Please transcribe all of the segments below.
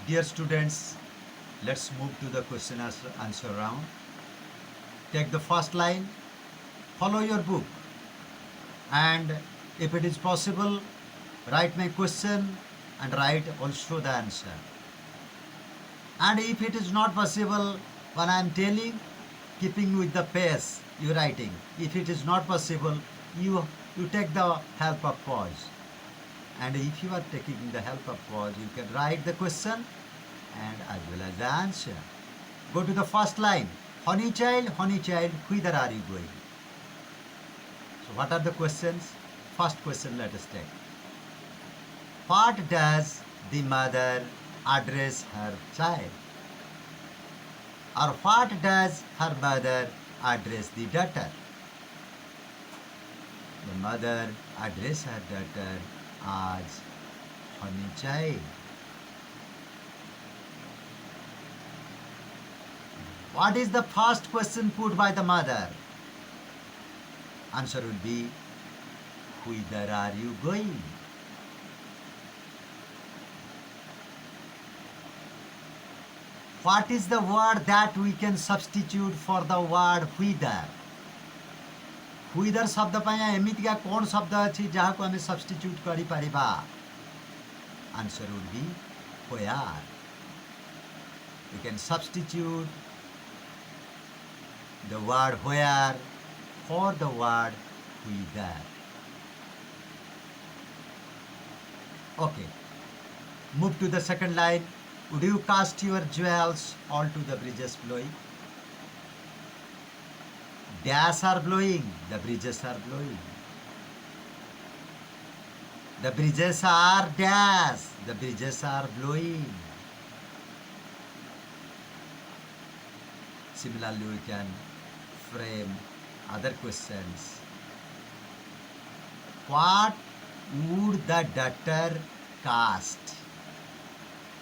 Dear students, let's move to the question answer round. Take the first line, follow your book, and if it is possible, write my question and write also the answer. And if it is not possible, when I am telling, keeping with the pace you writing. If it is not possible, you take the help of pause. And if you are taking the help of pause, you can write the question and as well as the answer. Go to the first line. Honey child, whither are you going? So what are the questions? First question let us take. What does the mother address her child? Or what does her mother address the daughter? The mother address her daughter as honey child. What is the first question put by the mother? Answer will be, whither are you going? What is the word that we can substitute for the word whither? Whither शब्द ପାଇଁ एमितिका कौन शब्द अछि जहाको हमें substitute करि परिबा? Answer would be where. We can substitute the word where for the word whither. Okay. Move to the second line. Would you cast your jewels all to the bridges blowing? Dash are blowing, the bridges are blowing. The bridges are dash, the bridges are blowing. Similarly, we can frame other questions. What would the daughter cast?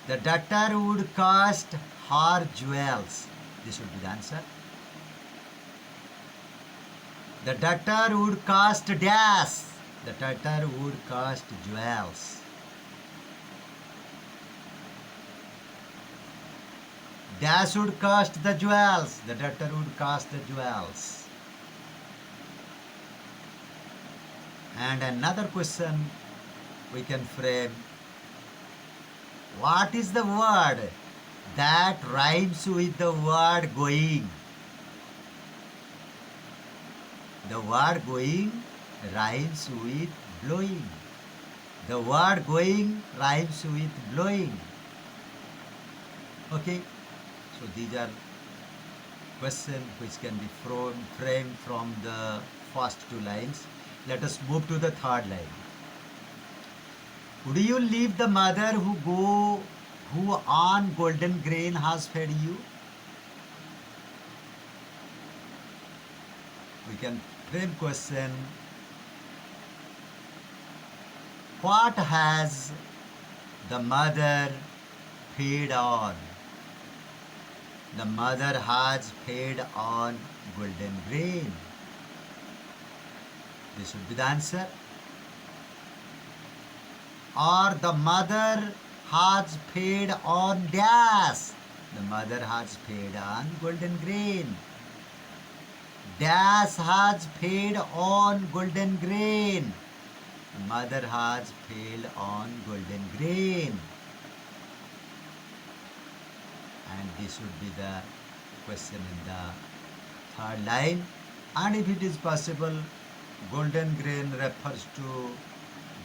The daughter would cast her jewels. This would be the answer. The daughter would cast dash. The daughter would cast jewels. Dash would cast the jewels. The daughter would cast the jewels. And another question we can frame. What is the word that rhymes with the word going? The word going rhymes with blowing. The word going rhymes with blowing. Okay, so these are questions which can be framed from the first two lines. Let us move to the third line. Would you leave the mother who on golden grain has fed you? We can frame question. What has the mother fed on? The mother has fed on golden grain. This would be the answer. Or the mother has fed on dash. The mother has fed on golden grain. Dash has fed on golden grain. The mother has fed on golden grain. And this would be the question in the third line. And if it is possible, golden grain refers to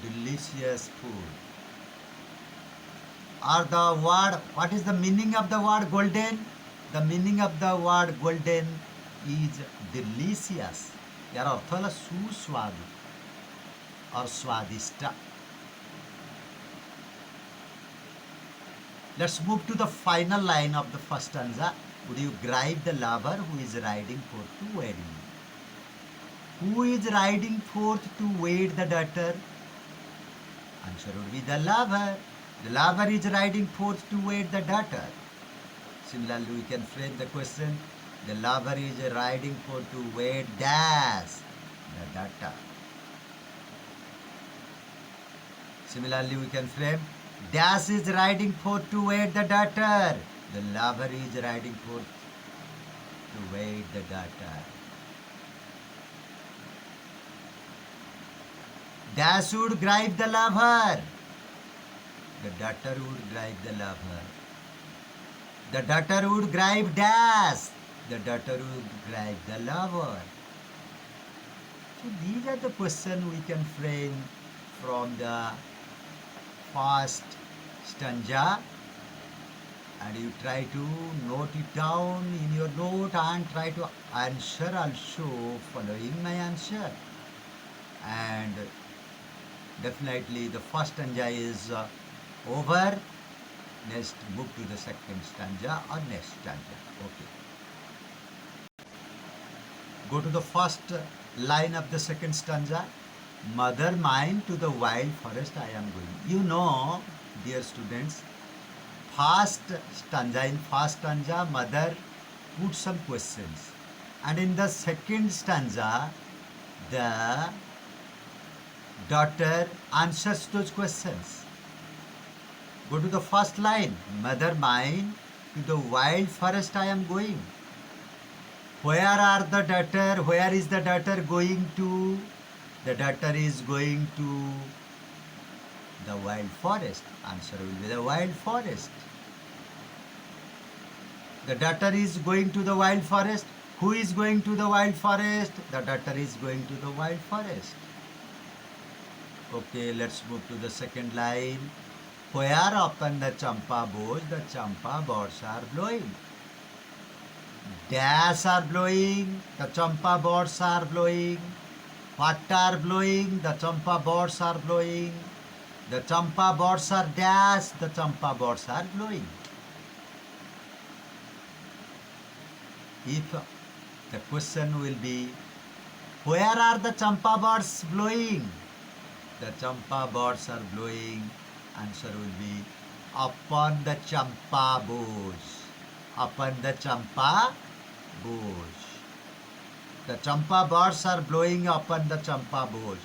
delicious food. Or the word, what is the meaning of the word golden? The meaning of the word golden is delicious. यार अर्थ है सुस्वादु और स्वादिष्ट. Let's move to the final line of the first stanza. Would you gripe the lover who is riding forth to wed you? Who is riding forth to wed the daughter? Answer would be the lover. The lover is riding forth to wed the daughter. Similarly, we can frame the question. The lover is riding forth to wed dash the daughter. Similarly, we can frame Dash is riding forth to wait the daughter. The lover is riding forth to wait the daughter. Dash would gripe the lover. The daughter would gripe the lover. The daughter would gripe Dash. The daughter would gripe the lover. So these are the questions we can frame from the first stanza, and you try to note it down in your note and try to answer also following my answer. And definitely the first stanza is over. Next, move to the second stanza or next stanza. Okay. Go to the first line of the second stanza. Mother mine, to the wild forest I am going. You know, dear students, in first stanza, mother put some questions. And in the second stanza, the daughter answers those questions. Go to the first line. Mother mine, to the wild forest I am going. Where are the daughter? Where is the daughter going to? The daughter is going to the wild forest. Answer will be the wild forest. The daughter is going to the wild forest. Who is going to the wild forest? The daughter is going to the wild forest. Okay, let's move to the second line. Where upon the champa boughs, the champa buds are blowing. Dash are blowing, the champa buds are blowing. What are blowing? The champa buds are blowing. The champa buds are dash, the champa buds are blowing. If the question will be, where are the champa buds blowing? The champa buds are blowing. Answer will be upon the champa bush. Upon the champa bush. The champa buds are blowing upon the champa bush.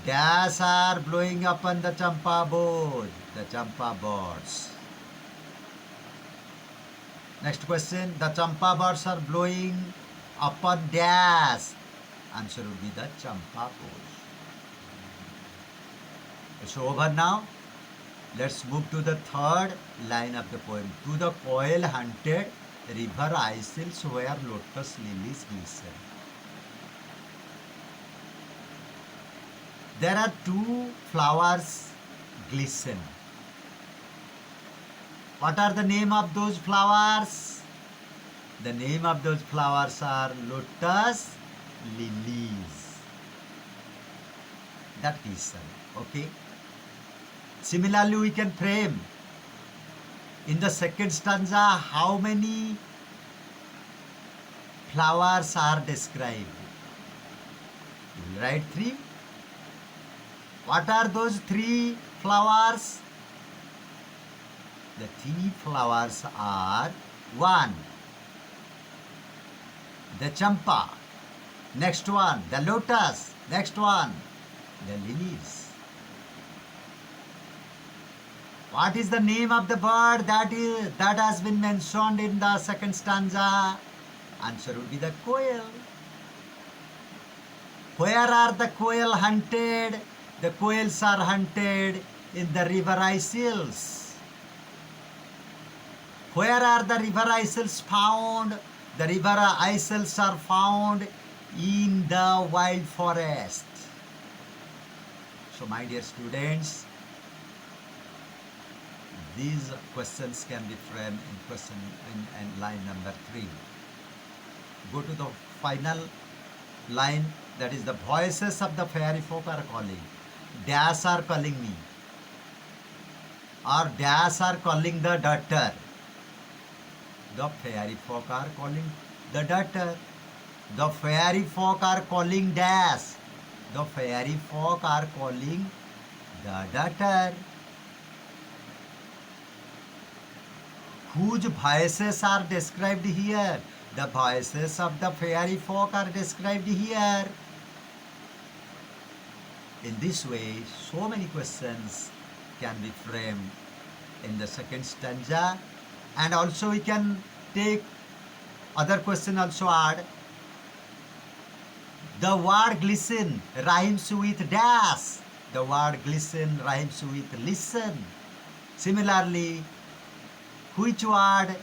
Dash are blowing upon the champa bush. The champa buds. Next question. The champa buds are blowing upon dash. Answer will be the champa bush. It's over now. Let's move to the third line of the poem. To the coil hunted river isles where lotus lilies glisten. There are two flowers glisten. What are the name of those flowers? The name of those flowers are lotus lilies. That glisten. Okay. Similarly, we can frame in the second stanza how many flowers are described. You will write 3. What are those 3 flowers? The 3 flowers are 1. The champa. Next one, the lotus. Next one, the lilies. What is the name of the bird that has been mentioned in the second stanza? Answer would be the quail. Where are the quail hunted? The quails are hunted in the river isles. Where are the river isles found? The river isles are found in the wild forest. So my dear students, these questions can be framed in line number 3. Go to the final line, that is the voices of the fairy folk are calling. Dash are calling me. Or dash are calling the daughter. The fairy folk are calling the daughter. The fairy folk are calling dash. The fairy folk are calling the daughter. Whose voices are described here? The voices of the fairy folk are described here. In this way, so many questions can be framed in the second stanza, and also we can take other question also add. The word glisten rhymes with dash. The word glisten rhymes with listen. Similarly, which word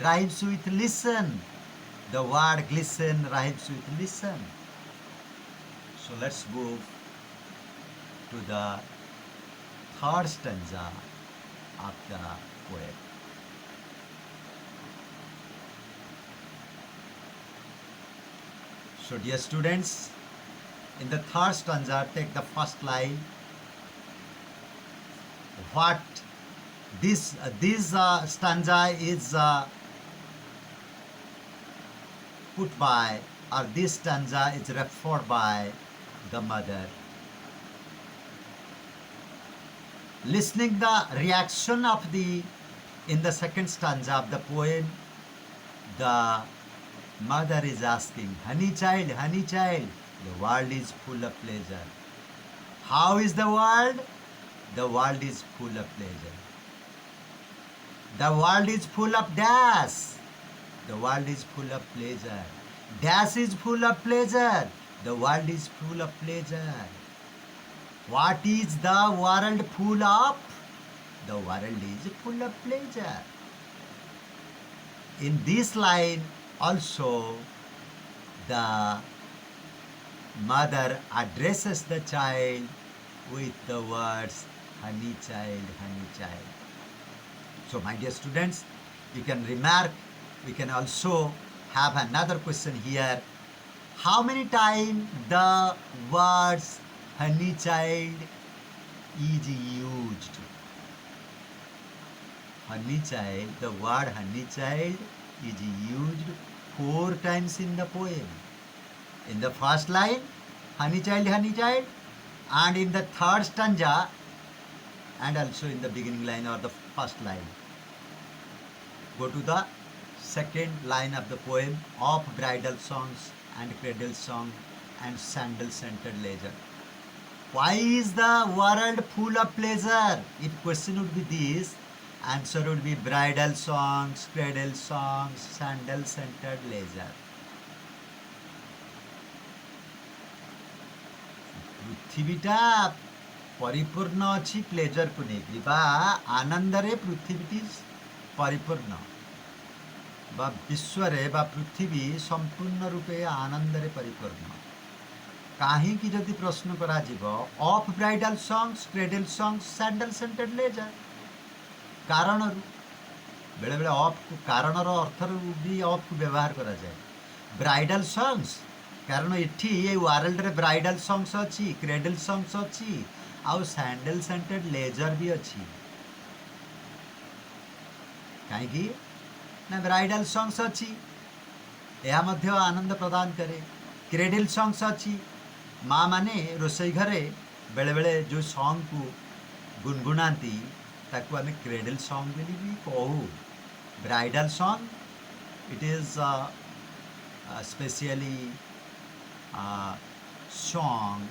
rhymes with listen? The word glisten rhymes with listen. So let's move to the third stanza of the poem. So dear students, in the third stanza, take the first line. What this stanza is put by, or this stanza is referred by the mother. Listening the reaction of the, in the second stanza of the poem, the mother is asking, honey child, the world is full of pleasure. How is the world? The world is full of pleasure. The world is full of dash. The world is full of pleasure. Dash is full of pleasure. The world is full of pleasure. What is the world full of? The world is full of pleasure. In this line also, the mother addresses the child with the words, honey child, honey child. So my dear students, you can remark, we can also have another question here. How many times the words honey child is used? Honey child, the word honey child is used 4 times in the poem. In the first line, honey child, and in the third stanza, and also in the beginning line or the first line. Go to the second line of the poem, of bridal songs and cradle song and sandal-scented leisure. Why is the world full of pleasure? If question would be this, answer would be bridal songs, cradle songs, sandal-scented leisure. पृथ्वीटा परिपूर्ण अच्छी pleasure को लेकर बा आनंदरे पृथ्वीटी परिपूर्ण बा विश्वरे बा पृथ्वी संपूर्ण रूपे आनंदरे परिपूर्ण कहीं जदि प्रश्न करा जीवो of bridal songs cradle songs sandal scented leisure कारण बेले बेले ऑफ कारण अर्थ भी ऑफ को व्यवहार करा जाए ब्राइडल सॉन्ग्स कारण ये वर्ल्ड रे ब्राइडल सॉन्ग्स अच्छी क्रेडल सॉन्ग्स अच्छी आउ सैंडल सेंटेड लेजर भी अच्छी कहीं ना ब्राइडल सॉन्ग्स अच्छी यह मध्य आनंद प्रदान करे क्रेडल सॉन्ग्स अच्छी माँ माने रोसई घरे बेले बेले जो सॉन्ग को गुनगुनाती ताकू आमे क्रेडल सॉन्ग भी कहू bridal song it is specially song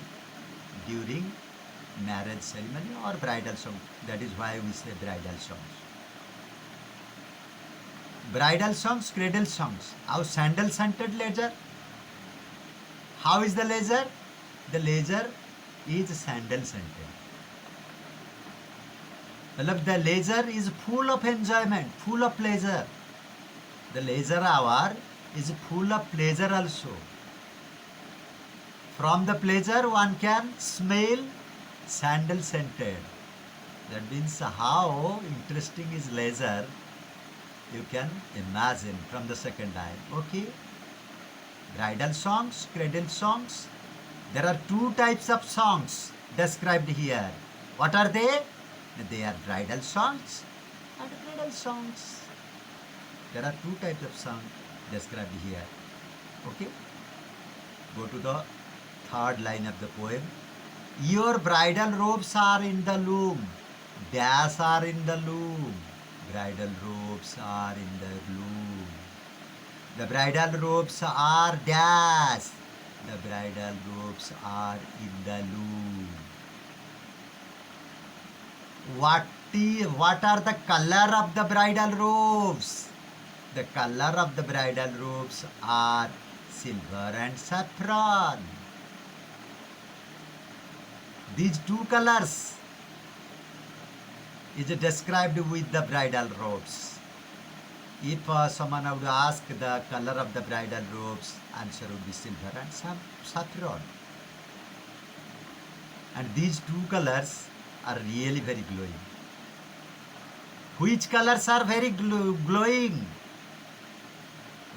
during marriage ceremony or bridal song. That is why we say bridal songs. Bridal songs, cradle songs. Our sandal scented leisure. How is the leisure? The leisure is sandal scented. The leisure is full of enjoyment, full of pleasure. The leisure hour is full of pleasure also. From the pleasure one can smell sandal scented. That means how interesting is leisure you can imagine from the second line. Okay. Bridal songs, cradle songs. There are 2 types of songs described here. What are they? They are bridal songs and cradle songs. There are 2 types of songs described here. Okay. Go to the third line of the poem. Your bridal robes are in the loom. Dash are in the loom. Bridal robes are in the loom. The bridal robes are dash. The bridal robes are in the loom. What are the color of the bridal robes? The color of the bridal robes are silver and saffron. These two colors is described with the bridal robes. If someone would ask the color of the bridal robes, answer would be silver and saffron. And these two colors are really very glowing. Which colors are very glowing?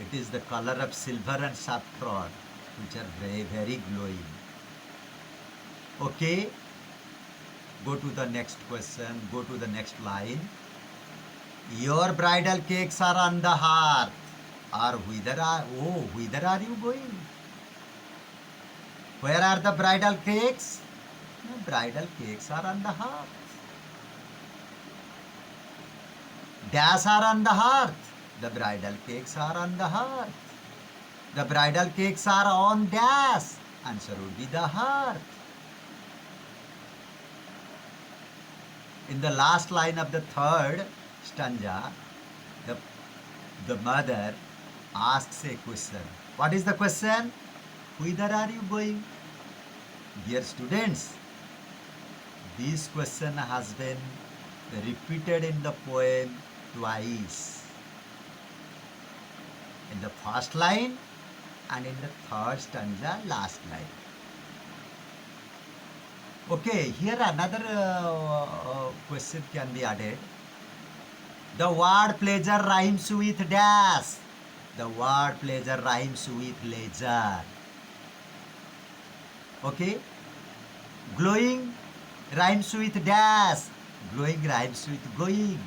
It is the color of silver and saffron, which are very, very glowing. Okay, go to the next question, go to the next line. Your bridal cakes are on the hearth. Or whither are you going? Where are the bridal cakes? The bridal cakes are on the hearth. Dash are on the hearth. The bridal cakes are on the hearth. The bridal cakes are on dash. Answer would be the hearth. In the last line of the third stanza, the mother asks a question. What is the question? Whither are you going? Dear students, this question has been repeated in the poem twice. In the first line and in the third stanza, last line. Okay, here another question can be added. The word pleasure rhymes with dash. The word pleasure rhymes with leisure. Okay, glowing rhymes with dash. Glowing rhymes with going.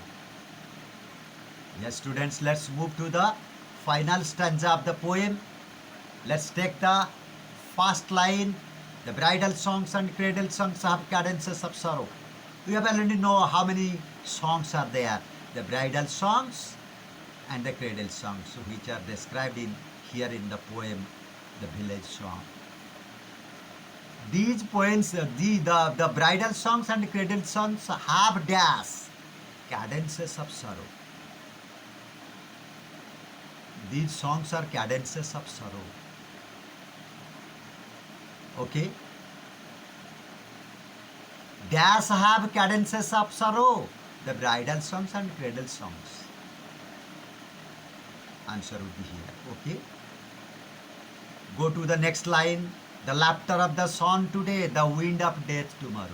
Yes, students, let's move to the final stanza of the poem. Let's take the first line. The bridal songs and cradle songs have cadences of sorrow. We have already know how many songs are there. The bridal songs and the cradle songs, which are described here in the poem, The Village Song. These poems, the bridal songs and cradle songs have dash, cadences of sorrow. These songs are cadences of sorrow. Okay. Dash have cadences of sorrow. The bridal songs and cradle songs. Answer would be here. Okay. Go to the next line. The laughter of the sun today, the wind of death tomorrow.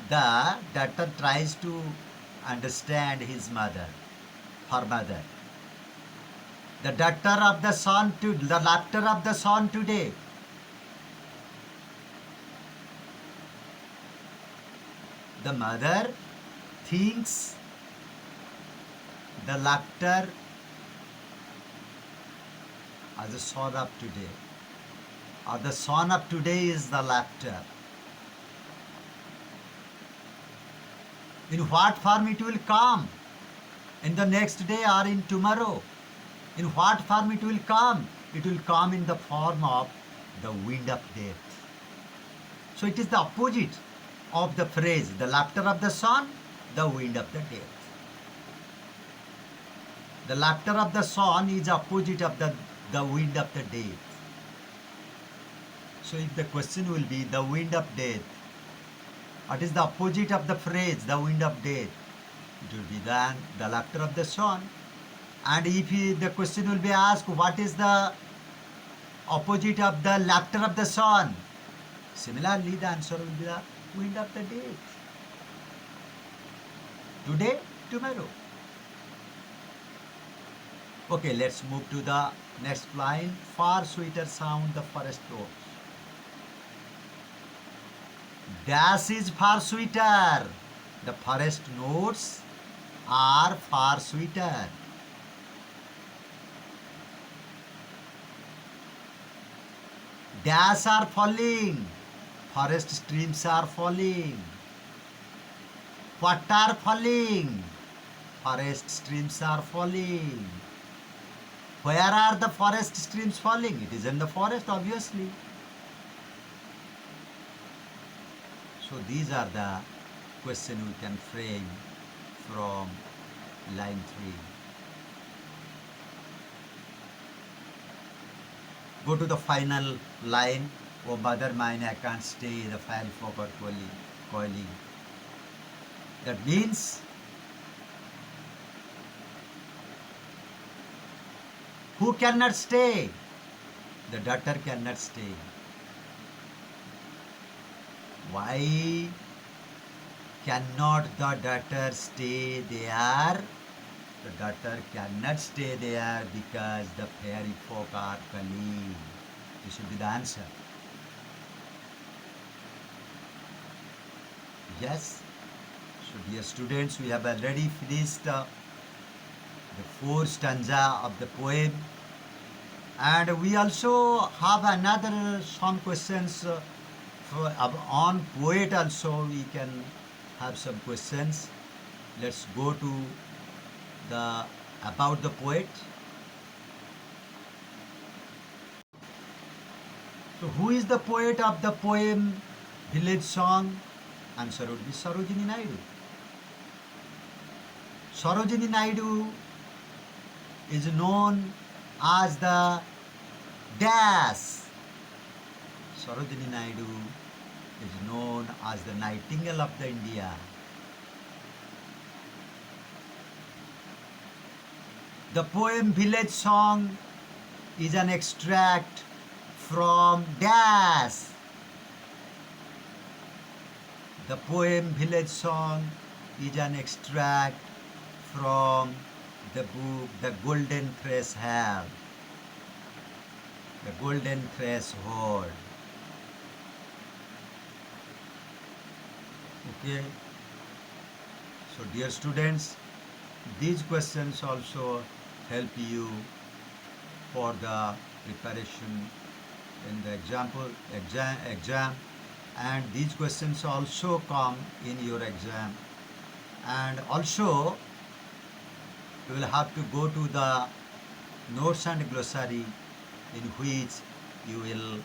The daughter tries to understand his mother, her mother. The daughter of the sun, the laughter of the sun today. The mother thinks the laughter as the son of today, or the son of today is the laughter. In what form it will come? In the next day or in tomorrow? In what form it will come? It will come in the form of the wind of death. So it is the opposite of the phrase, the laughter of the sun, the wind of the death. The laughter of the sun is opposite of the wind of the death. So if the question will be the wind of death, what is the opposite of the phrase, the wind of death? It will be the laughter of the sun. And if the question will be asked, what is the opposite of the laughter of the sun? Similarly, the answer will be the wind of the death. Today, tomorrow. Okay, let's move to the next line. Far sweeter sound the forest rose. Dash is far sweeter. The forest notes are far sweeter. Dash are falling. Forest streams are falling. What are falling? Forest streams are falling. Where are the forest streams falling? It is in the forest, obviously. So these are the questions we can frame from line 3. Go to the final line. Oh, mother mine, I can't stay, the file forgot coiling. That means who cannot stay? The daughter cannot stay. Why cannot the daughter stay there? The daughter cannot stay there because the fairy folk are calling. This should be the answer. Yes. So dear students, we have already finished the 4th stanza of the poem, and we also have another some questions on poet also. We can have some questions. Let's go to the about the poet. So who is the poet of the poem Village Song? Answer would be Sarojini Naidu. Sarojini Naidu is known as the dash. Sarojini Naidu is known as the Nightingale of the India. The poem Village Song is an extract from dash. The poem Village Song is an extract from the book The Golden Threshold. The Golden Threshold. Okay. So dear students, these questions also help you for the preparation in the exam, and these questions also come in your exam, and also you will have to go to the notes and glossary, in which you will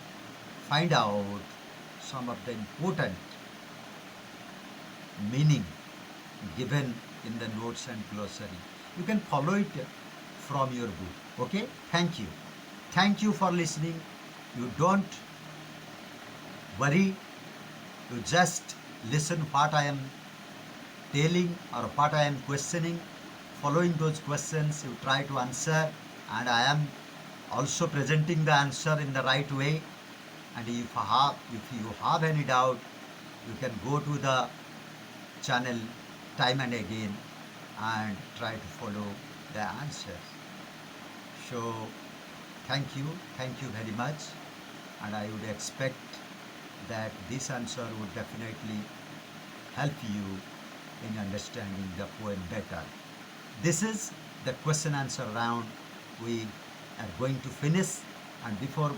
find out some of the important meaning given in the notes and glossary. You can follow it from your book. Okay? Thank you. Thank you for listening. You don't worry. You just listen what I am telling or what I am questioning. Following those questions, you try to answer, and I am also presenting the answer in the right way. And if you have any doubt, you can go to the channel time and again and try to follow the answers. So thank you very much, and I would expect that this answer would definitely help you in understanding the poem better. This is the question answer round we are going to finish, and before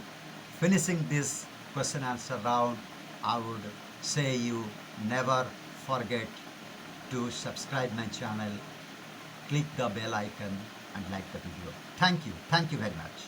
finishing this question answer round, I would say you never forget to subscribe my channel, click the bell icon and like the video. Thank you very much.